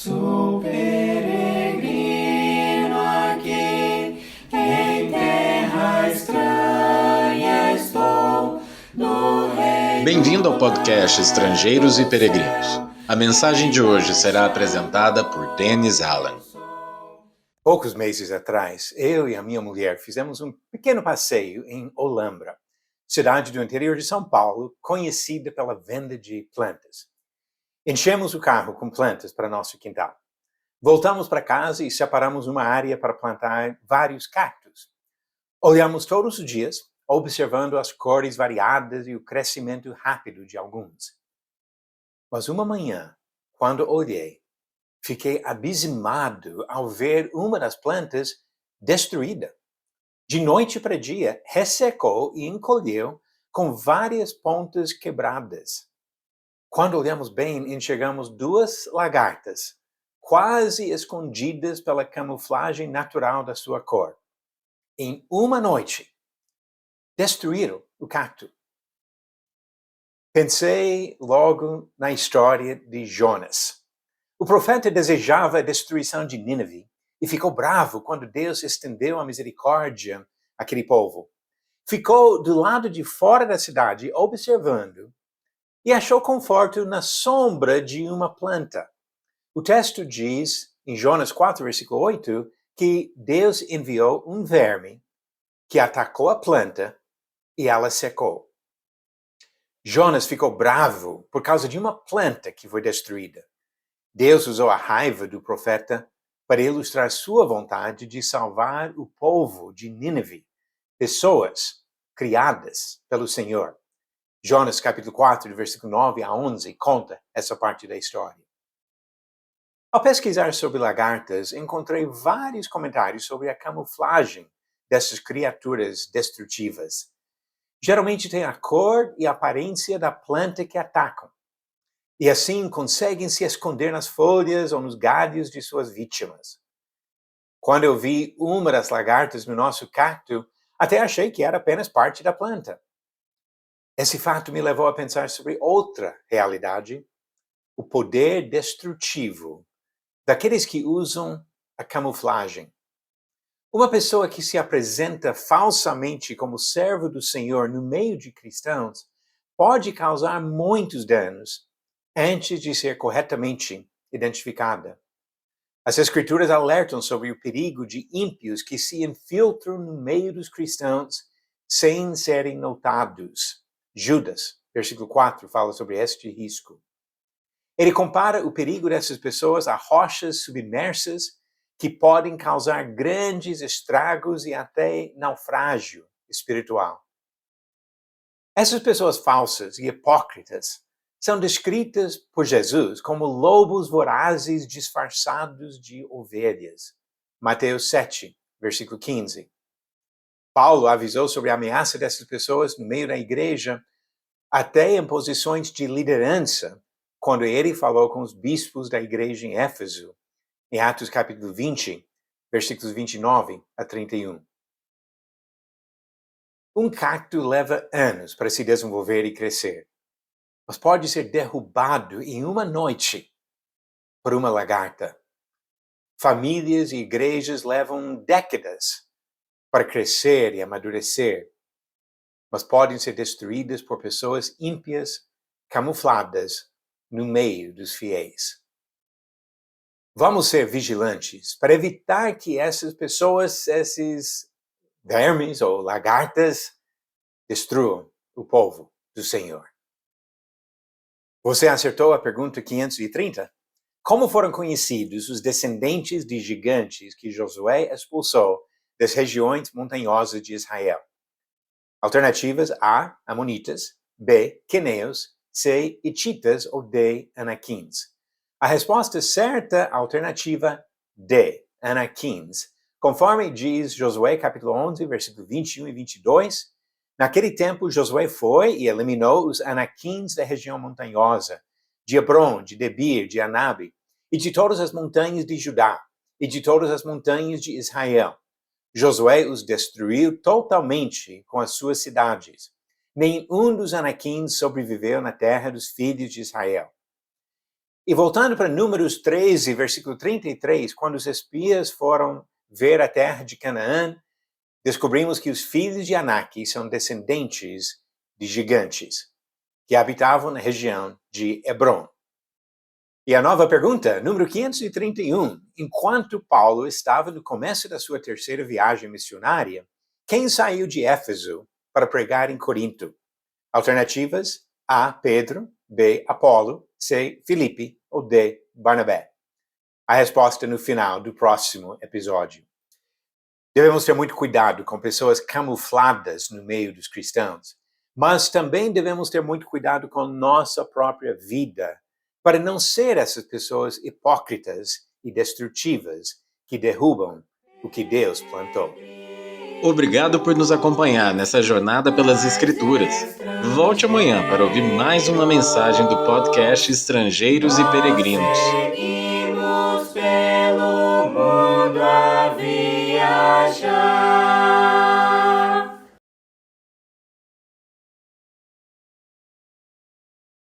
Sou peregrino aqui, em terra estranha estou, no reino. Bem-vindo ao podcast Estrangeiros e Peregrinos. A mensagem de hoje será apresentada por Dennis Allen. Poucos meses atrás, eu e a minha mulher fizemos um pequeno passeio em Olambra, cidade do interior de São Paulo, conhecida pela venda de plantas. Enchemos o carro com plantas para nosso quintal. Voltamos para casa e separamos uma área para plantar vários cactos. Olhamos todos os dias, observando as cores variadas e o crescimento rápido de alguns. Mas uma manhã, quando olhei, fiquei abismado ao ver uma das plantas destruída. De noite para dia, ressecou e encolheu com várias pontas quebradas. Quando olhamos bem, enxergamos duas lagartas, quase escondidas pela camuflagem natural da sua cor. Em uma noite, destruíram o cacto. Pensei logo na história de Jonas. O profeta desejava a destruição de Nínive e ficou bravo quando Deus estendeu a misericórdia àquele povo. Ficou do lado de fora da cidade observando e achou conforto na sombra de uma planta. O texto diz, em Jonas 4, versículo 8, que Deus enviou um verme que atacou a planta e ela secou. Jonas ficou bravo por causa de uma planta que foi destruída. Deus usou a raiva do profeta para ilustrar sua vontade de salvar o povo de Nínive, pessoas criadas pelo Senhor. Jonas capítulo 4, versículo 9 a 11, conta essa parte da história. Ao pesquisar sobre lagartas, encontrei vários comentários sobre a camuflagem dessas criaturas destrutivas. Geralmente têm a cor e a aparência da planta que atacam, e assim conseguem se esconder nas folhas ou nos galhos de suas vítimas. Quando eu vi uma das lagartas no nosso cacto, até achei que era apenas parte da planta. Esse fato me levou a pensar sobre outra realidade, o poder destrutivo daqueles que usam a camuflagem. Uma pessoa que se apresenta falsamente como servo do Senhor no meio de cristãos pode causar muitos danos antes de ser corretamente identificada. As Escrituras alertam sobre o perigo de ímpios que se infiltram no meio dos cristãos sem serem notados. Judas, versículo 4, fala sobre este risco. Ele compara o perigo dessas pessoas a rochas submersas que podem causar grandes estragos e até naufrágio espiritual. Essas pessoas falsas e hipócritas são descritas por Jesus como lobos vorazes disfarçados de ovelhas. Mateus 7, versículo 15. Paulo avisou sobre a ameaça dessas pessoas no meio da igreja, até em posições de liderança, quando ele falou com os bispos da igreja em Éfeso, em Atos capítulo 20, versículos 29 a 31. Um cacto leva anos para se desenvolver e crescer, mas pode ser derrubado em uma noite por uma lagarta. Famílias e igrejas levam décadas para crescer e amadurecer, mas podem ser destruídas por pessoas ímpias, camufladas no meio dos fiéis. Vamos ser vigilantes para evitar que essas pessoas, esses vermes ou lagartas, destruam o povo do Senhor. Você acertou a pergunta 530? Como foram conhecidos os descendentes de gigantes que Josué expulsou das regiões montanhosas de Israel? Alternativas A, Amonitas, B, Queneus, C, Hititas ou D, Anaquins. A resposta certa, alternativa D, Anaquins. Conforme diz Josué capítulo 11, versículo 21 e 22, naquele tempo Josué foi e eliminou os Anaquins da região montanhosa, de Hebron, de Debir, de Anabe, e de todas as montanhas de Judá, e de todas as montanhas de Israel. Josué os destruiu totalmente com as suas cidades. Nenhum dos Anaquins sobreviveu na terra dos filhos de Israel. E voltando para Números 13, versículo 33, quando os espias foram ver a terra de Canaã, descobrimos que os filhos de Anak são descendentes de gigantes que habitavam na região de Hebron. E a nova pergunta, número 531, enquanto Paulo estava no começo da sua terceira viagem missionária, quem saiu de Éfeso para pregar em Corinto? Alternativas: A. Pedro, B. Apolo, C. Filipe ou D. Barnabé. A resposta no final do próximo episódio. Devemos ter muito cuidado com pessoas camufladas no meio dos cristãos, mas também devemos ter muito cuidado com nossa própria vida, para não ser essas pessoas hipócritas e destrutivas que derrubam o que Deus plantou. Obrigado por nos acompanhar nessa jornada pelas Escrituras. Volte amanhã para ouvir mais uma mensagem do podcast Estrangeiros e Peregrinos.